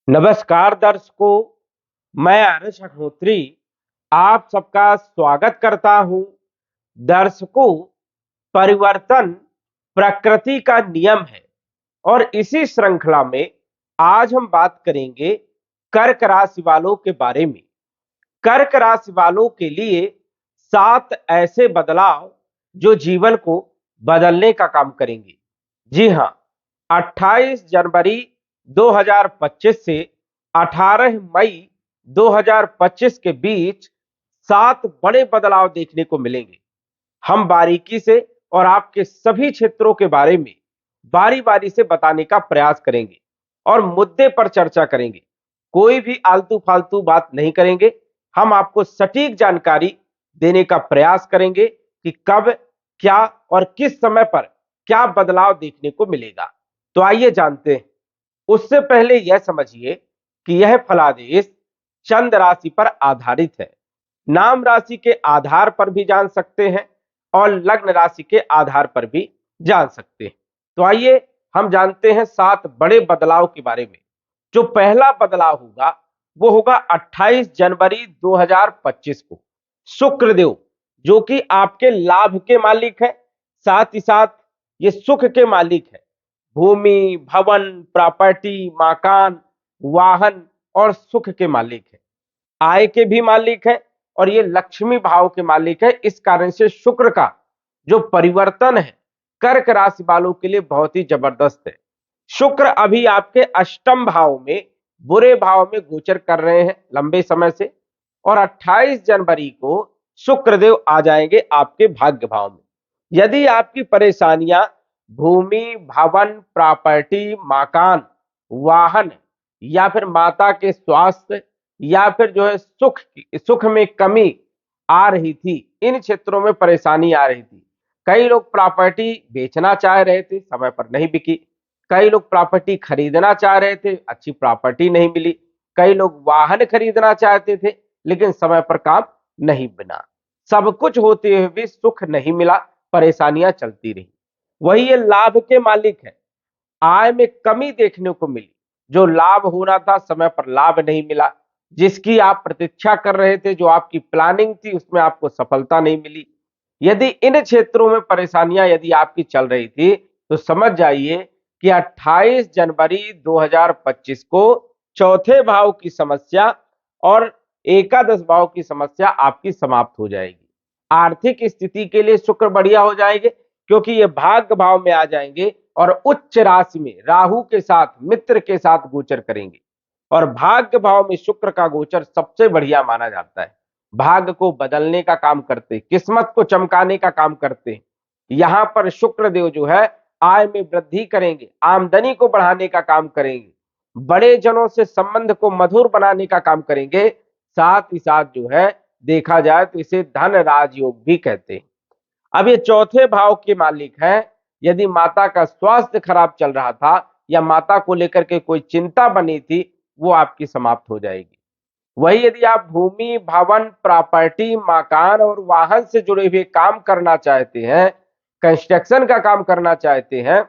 नमस्कार दर्शकों, मैं आर्ष अग्निहोत्री आप सबका स्वागत करता हूं। दर्शकों, परिवर्तन प्रकृति का नियम है और इसी श्रृंखला में आज हम बात करेंगे कर्क राशि वालों के बारे में। कर्क राशि वालों के लिए 7 ऐसे बदलाव जो जीवन को बदलने का काम करेंगे। जी हां, 28 जनवरी 2025 से 18 मई 2025 के बीच 7 बड़े बदलाव देखने को मिलेंगे। हम बारीकी से और आपके सभी क्षेत्रों के बारे में बारी बारी से बताने का प्रयास करेंगे और मुद्दे पर चर्चा करेंगे। कोई भी आलतू फालतू बात नहीं करेंगे। हम आपको सटीक जानकारी देने का प्रयास करेंगे कि कब, क्या और किस समय पर क्या बदलाव देखने को मिलेगा। तो आइए जानते हैं। उससे पहले यह समझिए कि यह फलादेश चंद्र राशि पर आधारित है। नाम राशि के आधार पर भी जान सकते हैं और लग्न राशि के आधार पर भी जान सकते हैं। तो आइए हम जानते हैं 7 बड़े बदलाव के बारे में। जो पहला बदलाव होगा वो होगा 28 जनवरी 2025 को। शुक्रदेव जो कि आपके लाभ के मालिक है, साथ ही साथ ये सुख के मालिक है। भूमि, भवन, प्रॉपर्टी, मकान, वाहन और सुख के मालिक है। आय के भी मालिक है और ये लक्ष्मी भाव के मालिक है। इस कारण से शुक्र का जो परिवर्तन है कर्क राशि वालों के लिए बहुत ही जबरदस्त है। शुक्र अभी आपके अष्टम भाव में, बुरे भाव में गोचर कर रहे हैं लंबे समय से, और 28 जनवरी को शुक्रदेव आ जाएंगे आपके भाग्य भाव में। यदि आपकी परेशानियां भूमि, भवन, प्रॉपर्टी, मकान, वाहन या फिर माता के स्वास्थ्य या फिर जो है सुख में कमी आ रही थी, इन क्षेत्रों में परेशानी आ रही थी। कई लोग प्रॉपर्टी बेचना चाह रहे थे, समय पर नहीं बिकी। कई लोग प्रॉपर्टी खरीदना चाह रहे थे, अच्छी प्रॉपर्टी नहीं मिली। कई लोग वाहन खरीदना चाहते थे लेकिन समय पर काम नहीं बना। सब कुछ होते हुए भी सुख नहीं मिला, परेशानियां चलती रही। वही ये लाभ के मालिक है। आय में कमी देखने को मिली। जो लाभ होना था समय पर लाभ नहीं मिला। जिसकी आप प्रतीक्षा कर रहे थे, जो आपकी प्लानिंग थी, उसमें आपको सफलता नहीं मिली। यदि इन क्षेत्रों में परेशानियां यदि आपकी चल रही थी तो समझ जाइए कि 28 जनवरी 2025 को चौथे भाव की समस्या और एकादश भाव की समस्या आपकी समाप्त हो जाएगी। आर्थिक स्थिति के लिए शुक्र बढ़िया हो जाएंगे क्योंकि ये भाग्य भाव में आ जाएंगे और उच्च राशि में राहु के साथ, मित्र के साथ गोचर करेंगे। और भाग्य भाव में शुक्र का गोचर सबसे बढ़िया माना जाता है। भाग्य को बदलने का काम करते, किस्मत को चमकाने का काम करते। यहां पर शुक्र देव जो है आय में वृद्धि करेंगे, आमदनी को बढ़ाने का काम करेंगे, बड़े जनों से संबंध को मधुर बनाने का काम करेंगे। साथ ही साथ जो है देखा जाए तो इसे धन राजयोग भी कहते हैं। अब ये चौथे भाव के मालिक हैं। यदि माता का स्वास्थ्य खराब चल रहा था या माता को लेकर के कोई चिंता बनी थी, वो आपकी समाप्त हो जाएगी। वही यदि आप भूमि, भवन, प्रॉपर्टी, मकान और वाहन से जुड़े हुए काम करना चाहते हैं, कंस्ट्रक्शन का काम करना चाहते हैं,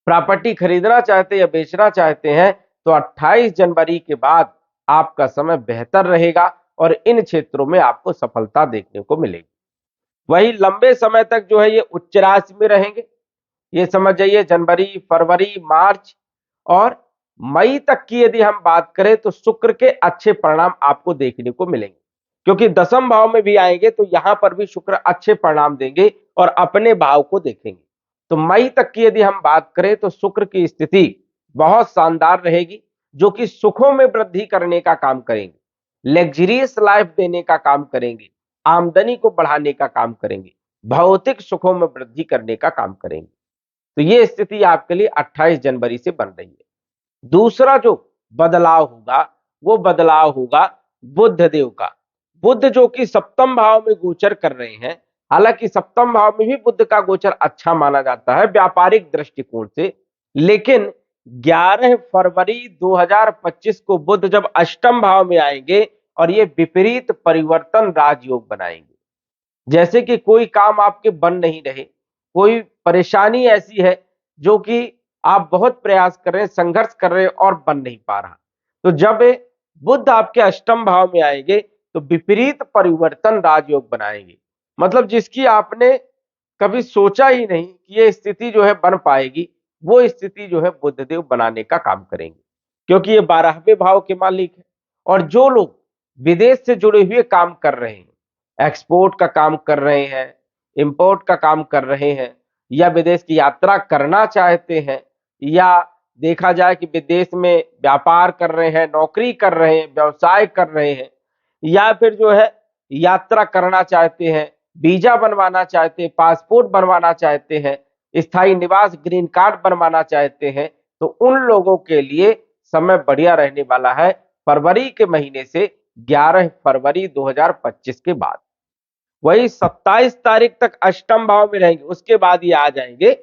प्रॉपर्टी खरीदना चाहते हैं या बेचना चाहते हैं, तो 28 जनवरी के बाद आपका समय बेहतर रहेगा और इन क्षेत्रों में आपको सफलता देखने को मिलेगी। वही लंबे समय तक जो है ये उच्च राशि में रहेंगे। ये समझ जाइए जनवरी, फरवरी, मार्च और मई तक की यदि हम बात करें तो शुक्र के अच्छे परिणाम आपको देखने को मिलेंगे। क्योंकि दसम भाव में भी आएंगे तो यहां पर भी शुक्र अच्छे परिणाम देंगे और अपने भाव को देखेंगे। तो मई तक की यदि हम बात करें तो शुक्र की स्थिति बहुत शानदार रहेगी, जो कि सुखों में वृद्धि करने का काम करेंगे, लग्जरियस लाइफ देने का काम करेंगे, आमदनी को बढ़ाने का काम करेंगे, भौतिक सुखों में वृद्धि करने का काम करेंगे। तो ये स्थिति आपके लिए 28 जनवरी से बन रही है। दूसरा जो बदलाव होगा वो बदलाव होगा बुध देव का। बुध जो कि सप्तम भाव में गोचर कर रहे हैं। हालांकि सप्तम भाव में भी बुध का गोचर अच्छा माना जाता है व्यापारिक दृष्टिकोण से, लेकिन 11 फरवरी 2025 को बुध जब अष्टम भाव में आएंगे और ये विपरीत परिवर्तन राजयोग बनाएंगे। जैसे कि कोई काम आपके बन नहीं रहे, कोई परेशानी ऐसी है जो कि आप बहुत प्रयास कर रहे हैं, संघर्ष कर रहे हैं और बन नहीं पा रहा। तो जब बुध आपके अष्टम भाव में आएंगे तो विपरीत परिवर्तन राजयोग बनाएंगे। मतलब जिसकी आपने कभी सोचा ही नहीं कि ये स्थिति जो है बन पाएगी, वो स्थिति जो है बुधदेव बनाने का काम करेंगे, क्योंकि ये 12वें भाव के मालिक है। और जो लोग विदेश से जुड़े हुए काम कर रहे हैं, एक्सपोर्ट का काम कर रहे हैं, इंपोर्ट का काम कर रहे हैं, या विदेश की यात्रा करना चाहते हैं, या देखा जाए कि विदेश में व्यापार कर रहे हैं, नौकरी कर रहे हैं, व्यवसाय कर रहे हैं, या फिर जो है यात्रा करना चाहते हैं, वीजा बनवाना चाहते हैं, पासपोर्ट बनवाना चाहते हैं, स्थायी निवास ग्रीन कार्ड बनवाना चाहते हैं, तो उन लोगों के लिए समय बढ़िया रहने वाला है फरवरी के महीने से 11 फरवरी 2025 के बाद। वही 27 तारीख तक अष्टम भाव में रहेंगे, उसके बाद ये आ जाएंगे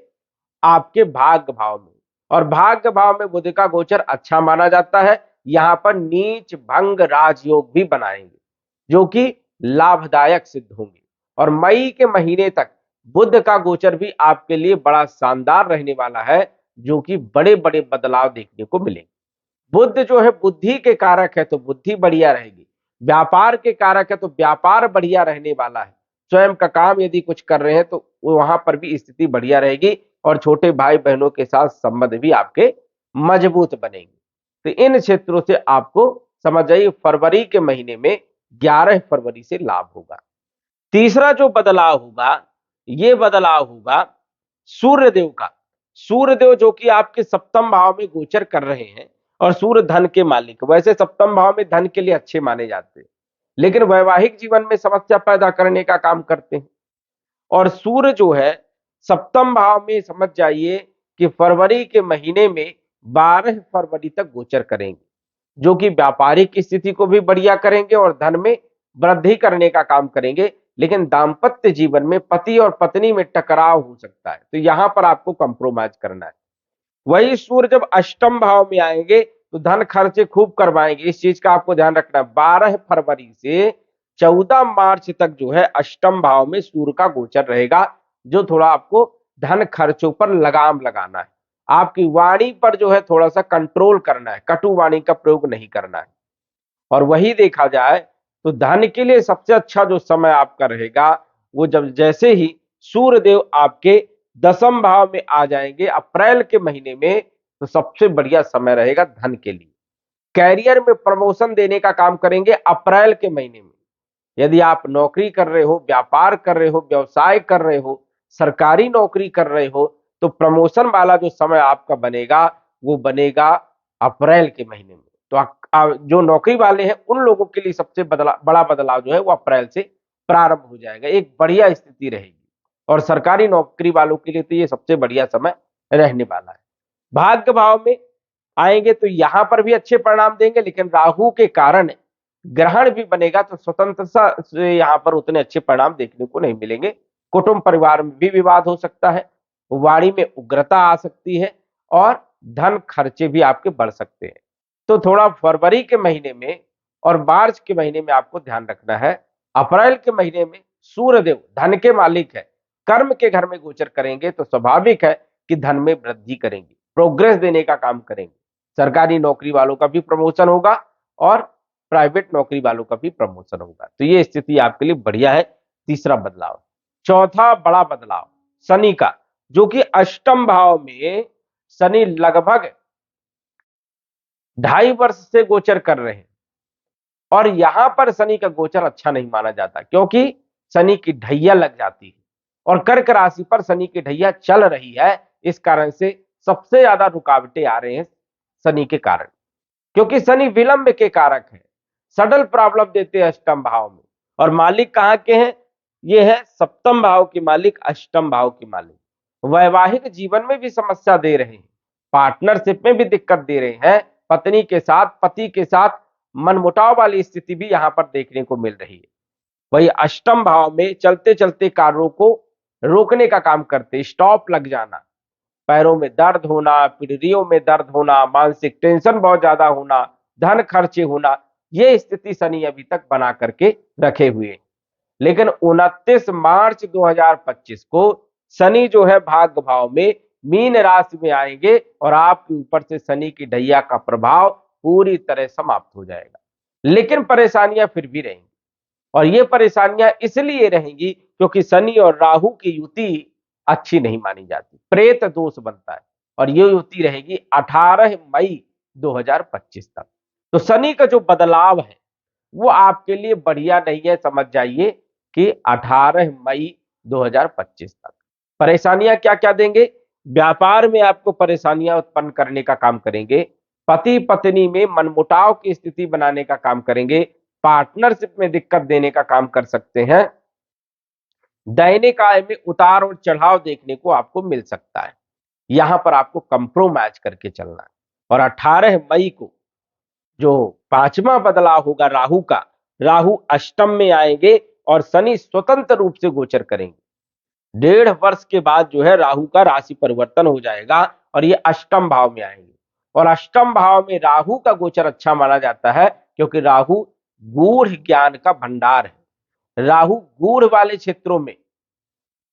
आपके भाग्य भाव में। और भाग्य भाव में बुध का गोचर अच्छा माना जाता है। यहां पर नीच भंग राजयोग भी बनाएंगे जो कि लाभदायक सिद्ध होंगे। और मई के महीने तक बुध का गोचर भी आपके लिए बड़ा शानदार रहने वाला है, जो कि बड़े बड़े बदलाव देखने को मिलेंगे। बुध जो है बुद्धि के कारक है तो बुद्धि बढ़िया रहेगी, व्यापार के कारक है तो व्यापार बढ़िया रहने वाला है। स्वयं का काम यदि कुछ कर रहे हैं तो वहां पर भी स्थिति बढ़िया रहेगी, और छोटे भाई बहनों के साथ संबंध भी आपके मजबूत बनेंगे। तो इन क्षेत्रों से आपको समझ जाइए फरवरी के महीने में 11 फरवरी से लाभ होगा। तीसरा जो बदलाव होगा, ये बदलाव होगा सूर्यदेव का। सूर्यदेव जो कि आपके सप्तम भाव में गोचर कर रहे हैं, और सूर्य धन के मालिक। वैसे सप्तम भाव में धन के लिए अच्छे माने जाते हैं, लेकिन वैवाहिक जीवन में समस्या पैदा करने का काम करते हैं। और सूर्य जो है सप्तम भाव में समझ जाइए कि फरवरी के महीने में 12 फरवरी तक गोचर करेंगे, जो कि व्यापारिक स्थिति को भी बढ़िया करेंगे और धन में वृद्धि करने का काम करेंगे। लेकिन दाम्पत्य जीवन में पति और पत्नी में टकराव हो सकता है, तो यहां पर आपको कंप्रोमाइज करना है। वही सूर्य जब अष्टम भाव में आएंगे तो धन खर्चे खूब करवाएंगे, इस चीज का आपको ध्यान रखना है। 12 फरवरी से 14 मार्च तक जो है अष्टम भाव में सूर्य का गोचर रहेगा, जो थोड़ा आपको धन खर्चों पर लगाम लगाना है। आपकी वाणी पर जो है थोड़ा सा कंट्रोल करना है, कटु वाणी का प्रयोग नहीं करना है। और वही देखा जाए तो धन के लिए सबसे अच्छा जो समय आपका रहेगा, वो जब जैसे ही सूर्य देव आपके दसम भाव में आ जाएंगे अप्रैल के महीने में, तो सबसे बढ़िया समय रहेगा धन के लिए। कैरियर में प्रमोशन देने का काम करेंगे अप्रैल के महीने में। यदि आप नौकरी कर रहे हो, व्यापार कर रहे हो, व्यवसाय कर रहे हो, सरकारी नौकरी कर रहे हो, तो प्रमोशन वाला जो समय आपका बनेगा वो बनेगा अप्रैल के महीने में। तो जो नौकरी वाले हैं उन लोगों के लिए सबसे बड़ा बदलाव जो है वो अप्रैल से प्रारंभ हो जाएगा, एक बढ़िया स्थिति रहेगी। और सरकारी नौकरी वालों के लिए तो ये सबसे बढ़िया समय रहने वाला है। भाग्य भाव में आएंगे तो यहां पर भी अच्छे परिणाम देंगे, लेकिन राहु के कारण ग्रहण भी बनेगा तो स्वतंत्रता से यहां पर उतने अच्छे परिणाम देखने को नहीं मिलेंगे। कुटुंब परिवार में भी विवाद हो सकता है, वाणी में उग्रता आ सकती है, और धन खर्चे भी आपके बढ़ सकते हैं। तो थोड़ा फरवरी के महीने में और मार्च के महीने में आपको ध्यान रखना है। अप्रैल के महीने में सूर्यदेव धन के मालिक है, कर्म के घर में गोचर करेंगे तो स्वाभाविक है कि धन में वृद्धि करेंगे, प्रोग्रेस देने का काम करेंगे। सरकारी नौकरी वालों का भी प्रमोशन होगा और प्राइवेट नौकरी वालों का भी प्रमोशन होगा। तो ये स्थिति आपके लिए बढ़िया है। तीसरा बदलाव। चौथा बड़ा बदलाव शनि का, जो कि अष्टम भाव में शनि लगभग 2.5 वर्ष से गोचर कर रहे हैं। और यहां पर शनि का गोचर अच्छा नहीं माना जाता, क्योंकि शनि की ढैया लग जाती है, और कर्क राशि पर शनि की ढैया चल रही है। इस कारण से सबसे ज्यादा रुकावटें आ रहे हैं शनि के कारण, क्योंकि शनि विलंब के कारक है, सडल प्रॉब्लम देते हैं अष्टम भाव में। और मालिक कहां के हैं? ये है सप्तम भाव के मालिक, अष्टम भाव के मालिक। वैवाहिक जीवन में भी समस्या दे रहे हैं, पार्टनरशिप में भी दिक्कत दे रहे हैं, पत्नी के साथ, पति के साथ मनमुटाव वाली स्थिति भी यहां पर देखने को मिल रही है। वही अष्टम भाव में चलते चलते कार्यों को रोकने का काम करते, स्टॉप लग जाना, पैरों में दर्द होना, पीढ़ियों में दर्द होना, मानसिक टेंशन बहुत ज्यादा होना, धन खर्चे होना, ये स्थिति शनि अभी तक बना करके रखे हुए। लेकिन 29 मार्च 2025 को शनि जो है भाग्य भाव में मीन राशि में आएंगे और आपके ऊपर से शनि की ढैया का प्रभाव पूरी तरह समाप्त हो जाएगा। लेकिन परेशानियां फिर भी रहेंगी, और ये परेशानियां इसलिए रहेंगी क्योंकि शनि और राहु की युति अच्छी नहीं मानी जाती, प्रेत दोष बनता है, और ये युति रहेगी 18 मई 2025 तक। तो शनि का जो बदलाव है वो आपके लिए बढ़िया नहीं है, समझ जाइए कि 18 मई 2025 तक परेशानियां क्या क्या देंगे। व्यापार में आपको परेशानियां उत्पन्न करने का काम करेंगे, पति पत्नी में मनमुटाव की स्थिति बनाने का काम करेंगे, पार्टनरशिप में दिक्कत देने का काम कर सकते हैं, दैनिक आय में उतार और चढ़ाव देखने को आपको मिल सकता है। यहां पर आपको कंप्रोमाइज करके चलना है। और 18 मई को जो पांचवा बदलाव होगा राहु का, राहु अष्टम में आएंगे और शनि स्वतंत्र रूप से गोचर करेंगे। 1.5 वर्ष के बाद जो है राहु का राशि परिवर्तन हो जाएगा और ये अष्टम भाव में आएंगे। और अष्टम भाव में राहु का गोचर अच्छा माना जाता है क्योंकि राहु गूढ़ ज्ञान का भंडार है। राहु गूढ़ वाले क्षेत्रों में,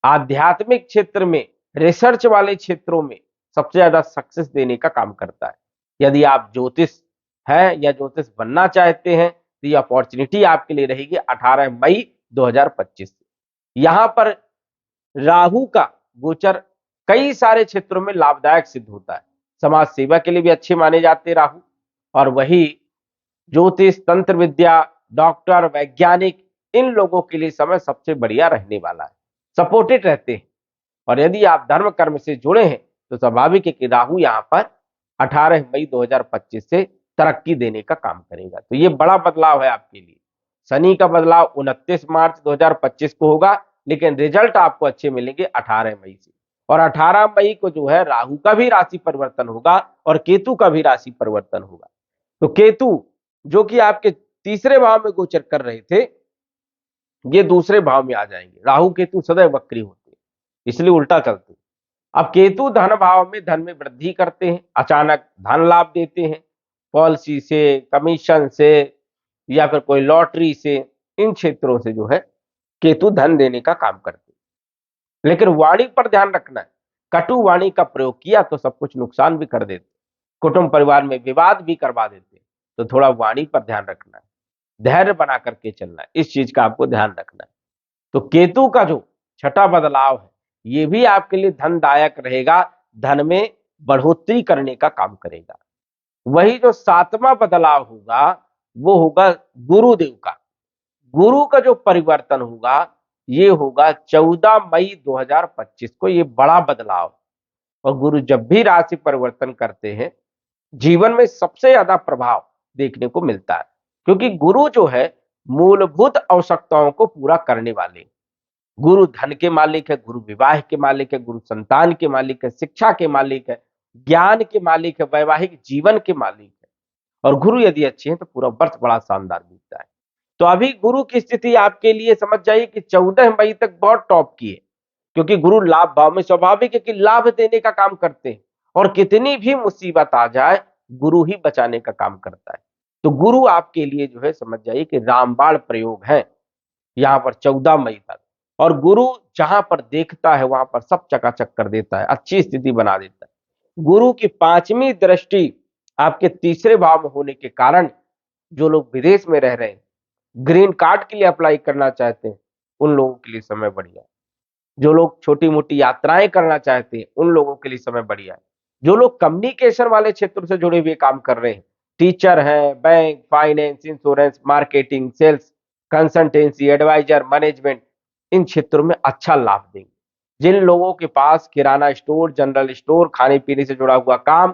आध्यात्मिक क्षेत्र में, रिसर्च वाले क्षेत्रों में सबसे ज्यादा सक्सेस देने का काम करता है। यदि आप ज्योतिष हैं या ज्योतिष बनना चाहते हैं तो ये अपॉर्चुनिटी आपके लिए रहेगी 18 मई 2025 से। यहां पर राहु का गोचर कई सारे क्षेत्रों में लाभदायक सिद्ध होता है। समाज सेवा के लिए भी अच्छे माने जाते हैं राहु, और वही ज्योतिष, तंत्र विद्या, डॉक्टर, वैज्ञानिक, इन लोगों के लिए समय सबसे बढ़िया रहने वाला है, सपोर्टेड रहते हैं। और यदि आप धर्म कर्म से जुड़े हैं तो स्वाभाविक है कि राहु यहां पर 18 मई 2025 से तरक्की देने का काम करेगा। तो ये बड़ा बदलाव है आपके लिए। शनि का बदलाव 29 मार्च 2025 को होगा, लेकिन रिजल्ट आपको अच्छे मिलेंगे 18 मई से। और 18 मई को जो है राहु का भी राशि परिवर्तन होगा और केतु का भी राशि परिवर्तन होगा। तो केतु जो कि आपके तीसरे भाव में गोचर कर रहे थे, ये दूसरे भाव में आ जाएंगे। राहु केतु सदैव वक्री होते हैं, इसलिए उल्टा चलते हैं। अब केतु धन भाव में धन में वृद्धि करते हैं, अचानक धन लाभ देते हैं, पॉलिसी से, कमीशन से, या फिर कोई लॉटरी से, इन क्षेत्रों से जो है केतु धन देने का काम करते हैं। लेकिन वाणी पर ध्यान रखना है, कटु वाणी का प्रयोग किया तो सब कुछ नुकसान भी कर देते, कुटुंब परिवार में विवाद भी करवा देते। तो थोड़ा वाणी पर ध्यान रखना है, धैर्य बना करके चलना है, इस चीज का आपको ध्यान रखना है। तो केतु का जो छठा बदलाव है ये भी आपके लिए धनदायक रहेगा, धन में बढ़ोतरी करने का काम करेगा। वही जो सातवां बदलाव होगा वो होगा गुरुदेव का। गुरु का जो परिवर्तन होगा ये होगा 14 मई 2025 को। ये बड़ा बदलाव, और गुरु जब भी राशि परिवर्तन करते हैं जीवन में सबसे ज्यादा प्रभाव देखने को मिलता है, क्योंकि गुरु जो है मूलभूत आवश्यकताओं को पूरा करने वाले। गुरु धन के मालिक है, गुरु विवाह के मालिक है, गुरु संतान के मालिक है, शिक्षा के मालिक है, ज्ञान के मालिक है, वैवाहिक जीवन के मालिक है। और गुरु यदि अच्छे हैं तो पूरा वर्ष बड़ा शानदार बीतता है। तो अभी गुरु की स्थिति आपके लिए समझ जाइए कि 14 मई तक बहुत टॉप की है, क्योंकि गुरु लाभ भाव में, स्वाभाविक है कि लाभ देने का काम करते हैं, और कितनी भी मुसीबत आ जाए गुरु ही बचाने का काम करता है। तो गुरु आपके लिए जो है समझ जाइए कि रामबाण प्रयोग है यहां पर 14 मई तक। और गुरु जहां पर देखता है वहां पर सब चकाचक कर देता है, अच्छी स्थिति बना देता है। गुरु की 5वीं दृष्टि आपके तीसरे भाव में होने के कारण जो लोग विदेश में रह रहे हैं, ग्रीन कार्ड के लिए अप्लाई करना चाहते हैं, उन लोगों के लिए समय बढ़िया है। जो लोग छोटी मोटी यात्राएं करना चाहते हैं उन लोगों के लिए समय बढ़िया है। जो लोग कम्युनिकेशन वाले क्षेत्र से जुड़े हुए काम कर रहे हैं, टीचर हैं, bank, finance, insurance, marketing, sales, consultancy, adviser, management, इन क्षेत्रों में अच्छा लाभ देंगे। जिन लोगों के पास किराना स्टोर, जनरल स्टोर, खाने पीने से जुड़ा हुआ काम,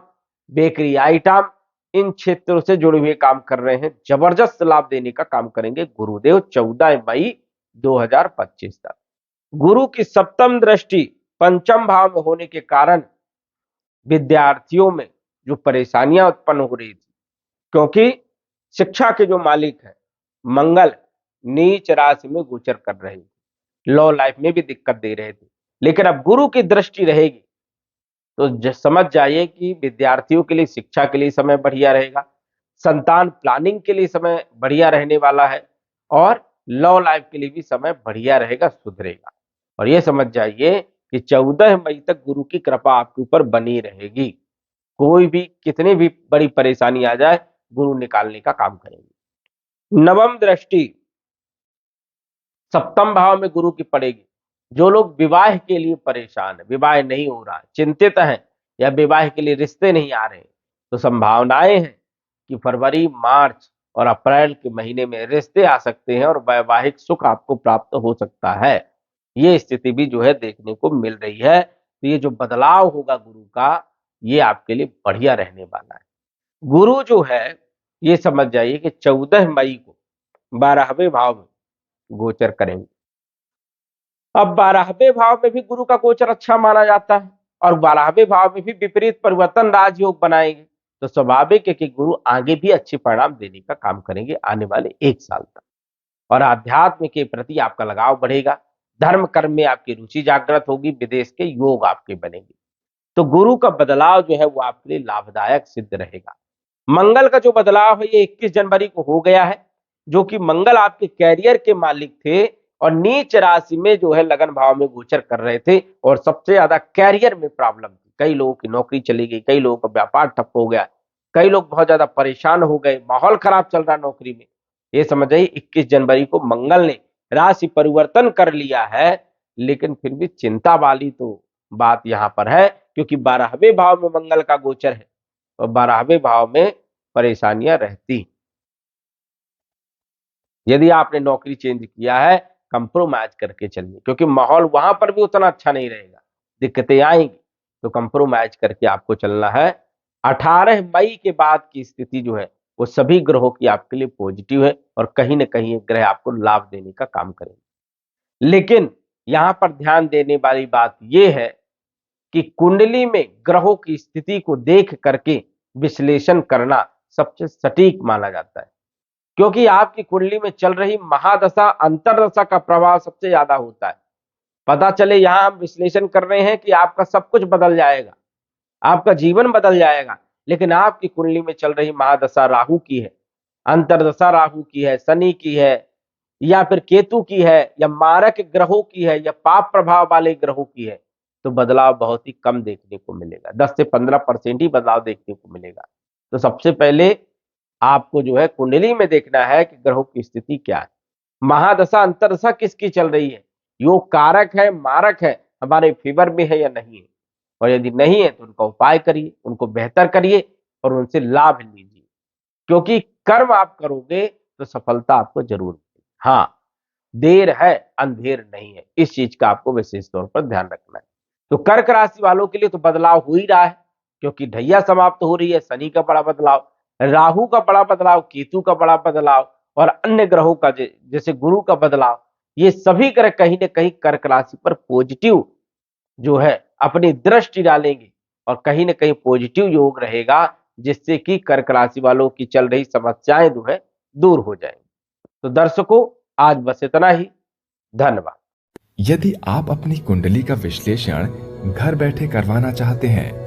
बेकरी आइटम, इन क्षेत्रों से जुड़े हुए काम कर रहे हैं, जबरदस्त लाभ देने का काम करेंगे गुरुदेव 14 मई 2025 तक। गुरु की सप्तम दृष्टि पंचम भाव में होने के कारण विद्यार्थियों में जो परेशानियां उत्पन्न हो रही थी, क्योंकि शिक्षा के जो मालिक है मंगल नीच राशि में गोचर कर रहे थे, लॉ लाइफ में भी दिक्कत दे रहे थे, लेकिन अब गुरु की दृष्टि रहेगी तो समझ जाइए कि विद्यार्थियों के लिए शिक्षा के लिए समय बढ़िया रहेगा, संतान प्लानिंग के लिए समय बढ़िया रहने वाला है, और लव लाइफ के लिए भी समय बढ़िया रहेगा, सुधरेगा। और ये समझ जाइए कि 14 मई तक गुरु की कृपा आपके ऊपर बनी रहेगी। कोई भी कितनी भी बड़ी परेशानी आ जाए, गुरु निकालने का काम करेंगे। नवम दृष्टि सप्तम भाव में गुरु की पड़ेगी। जो लोग विवाह के लिए परेशान है, विवाह नहीं हो रहा, चिंतित हैं या विवाह के लिए रिश्ते नहीं आ रहे, तो संभावनाएं हैं कि फरवरी, मार्च और अप्रैल के महीने में रिश्ते आ सकते हैं और वैवाहिक सुख आपको प्राप्त हो सकता है। ये स्थिति भी जो है देखने को मिल रही है। तो ये जो बदलाव होगा गुरु का, ये आपके लिए बढ़िया रहने वाला है। गुरु जो है, ये समझ जाइए कि 14 मई को 12वें भाव में गोचर करेंगे। अब 12वें भाव में भी गुरु का गोचर अच्छा माना जाता है और 12वें भाव में भी विपरीत परिवर्तन राजयोग बनाएंगे, तो स्वाभाविक है कि गुरु आगे भी अच्छे परिणाम देने का काम करेंगे आने वाले 1 साल तक। और आध्यात्म के प्रति आपका लगाव बढ़ेगा, धर्म कर्म में आपकी रुचि जागृत होगी, विदेश के योग आपके बनेंगे। तो गुरु का बदलाव जो है वो आपके लिए लाभदायक सिद्ध रहेगा। मंगल का जो बदलाव है ये 21 जनवरी को हो गया है, जो कि मंगल आपके कैरियर के मालिक थे और नीच राशि में जो है लगन भाव में गोचर कर रहे थे और सबसे ज्यादा कैरियर में प्रॉब्लम थी। कई लोगों की नौकरी चली गई, कई लोगों का व्यापार ठप हो गया, कई लोग बहुत ज्यादा परेशान हो गए, माहौल खराब चल रहा नौकरी में। ये समझ आइए 21 जनवरी को मंगल ने राशि परिवर्तन कर लिया है, लेकिन फिर भी चिंता वाली तो बात यहां पर है, क्योंकि 12वें भाव में मंगल का गोचर है और 12वें भाव में परेशानियां रहती। यदि आपने नौकरी चेंज किया है, कंप्रोमाइज करके चलिए, क्योंकि माहौल वहां पर भी उतना अच्छा नहीं रहेगा, दिक्कतें आएंगी, तो कंप्रोमाइज करके आपको चलना है। 18 मई के बाद की स्थिति जो है वो सभी ग्रहों की आपके लिए पॉजिटिव है और कहीं ना कहीं एक ग्रह आपको लाभ देने का काम करेंगे। लेकिन यहां पर ध्यान देने वाली बात यह है कि कुंडली में ग्रहों की स्थिति को देख करके विश्लेषण करना सबसे सटीक माना जाता है, क्योंकि आपकी कुंडली में चल रही महादशा अंतरदशा का प्रभाव सबसे ज्यादा होता है। पता चले यहां हम विश्लेषण कर रहे हैं कि आपका सब कुछ बदल जाएगा, आपका जीवन बदल जाएगा, लेकिन आपकी कुंडली में चल रही महादशा राहु की है, अंतरदशा राहु की है, शनि की है, या फिर केतु की है, या मारक ग्रहों की है, या पाप प्रभाव वाले ग्रहों की है, तो बदलाव बहुत ही कम देखने को मिलेगा। 10 से 15% ही बदलाव देखने को मिलेगा। तो सबसे पहले आपको जो है कुंडली में देखना है कि ग्रहों की स्थिति क्या है, महादशा अंतरदशा किसकी चल रही है, योग कारक है, मारक है, हमारे फेवर में है या नहीं है, और यदि नहीं है तो उनका उपाय करिए, उनको बेहतर करिए और उनसे लाभ लीजिए, क्योंकि कर्म आप करोगे तो सफलता आपको जरूर मिलेगी। हाँ, देर है अंधेर नहीं है, इस चीज का आपको विशेष तौर पर ध्यान रखना है। तो कर्क राशि वालों के लिए तो बदलाव हो ही रहा है, क्योंकि ढैया समाप्त हो रही है, शनि का बड़ा बदलाव, राहु का बड़ा बदलाव, केतु का बड़ा बदलाव और अन्य ग्रहों का जैसे गुरु का बदलाव, ये सभी ग्रह कहीं ना कहीं कर्क राशि पर पॉजिटिव जो है अपनी दृष्टि डालेंगे और कहीं ना कहीं पॉजिटिव योग रहेगा, जिससे कि कर्क राशि वालों की चल रही समस्याएं जो है दूर हो जाएंगी। तो दर्शकों, आज बस इतना ही। धन्यवाद। यदि आप अपनी कुंडली का विश्लेषण घर बैठे करवाना चाहते हैं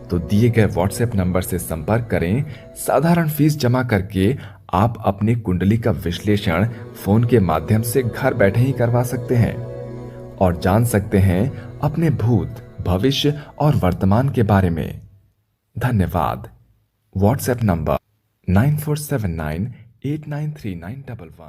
तो दिए गए व्हाट्सएप नंबर से संपर्क करें। साधारण फीस जमा करके आप अपनी कुंडली का विश्लेषण फोन के माध्यम से घर बैठे ही करवा सकते हैं और जान सकते हैं अपने भूत, भविष्य और वर्तमान के बारे में। धन्यवाद। WhatsApp number 9479893911।